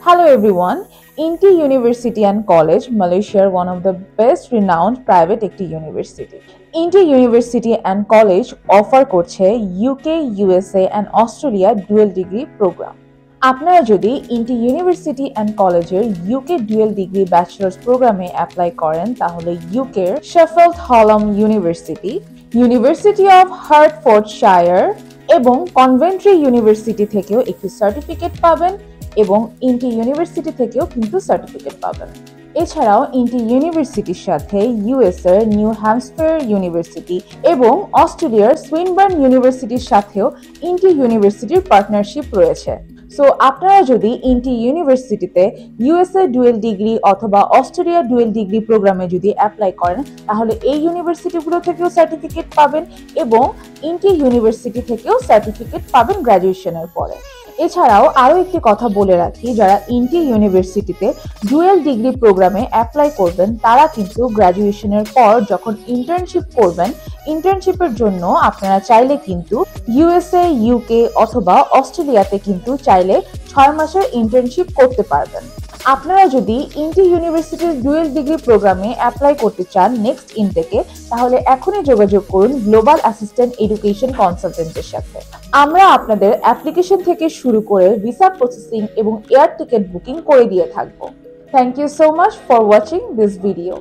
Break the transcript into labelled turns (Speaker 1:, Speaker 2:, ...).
Speaker 1: Hello everyone. Inti University and College, Malaysia, one of the best renowned private একটি university. Inti University and College offer করছে UK, USA and Australia dual degree program. আপনারা যদি INTI university and কলেজের UK dual degree bachelors প্রোগ্রামে apply করেন তাহলে ইউকের Sheffield Hallam university, university of Hertfordshire এবং কনভেন্ট্রি ইউনিভার্সিটি থেকেও একটি সার্টিফিকেট পাবেন এবং ইন্টি ইউনিভার্সিটি থেকেও কিন্তু সার্টিফিকেট পাবেন। এছাড়াও ইন্টি ইউনিভার্সিটির সাথে ইউএস এর নিউ হ্যাম্পশায়ার ইউনিভার্সিটি এবং অস্ট্রেলিয়ার সুইনবার্ন ইউনিভার্সিটির সাথেও ইন্টি ইউনিভার্সিটির পার্টনারশিপ রয়েছে। সো আপনারা যদি ইন্টি ইউনিভার্সিটিতে ইউএসএ ডুয়েল ডিগ্রি অথবা অস্ট্রেলিয়া ডুয়েল ডিগ্রি প্রোগ্রামে যদি অ্যাপ্লাই করেন তাহলে এই ইউনিভার্সিটিগুলো থেকেও সার্টিফিকেট পাবেন এবং ইন্টি ইউনিভার্সিটি থেকেও সার্টিফিকেট পাবেন গ্র্যাজুয়েশনের পরে। এছাড়াও আরও একটি কথা বলে রাখি, যারা ইন্টি ইউনিভার্সিটিতে ডুয়েল ডিগ্রি প্রোগ্রামে অ্যাপ্লাই করবেন তারা কিন্তু গ্র্যাজুয়েশনের পর যখন ইন্টার্নশিপ করবেন, ইন্টার্নশিপের জন্য আপনারা চাইলে কিন্তু ইউএসএ, ইউকে অথবা অস্ট্রেলিয়াতে কিন্তু চাইলে 6 মাসের ইন্টার্নশিপ করতে পারবেন। আপনারা যদি ইন্টি ইউনিভার্সিটির ডুয়েল ডিগ্রি প্রোগ্রামে অ্যাপ্লাই করতে চান নেক্সট ইনটেকে, তাহলে এখনই যোগাযোগ করুন গ্লোবাল অ্যাসিস্ট্যান্ট এডুকেশন কনসালটেন্টের সাথে। আমরা আপনাদের অ্যাপ্লিকেশন থেকে শুরু করে ভিসা প্রসেসিং এবং এয়ার টিকিট বুকিং করে দিয়ে থাকবো। Thank you so much for watching this video.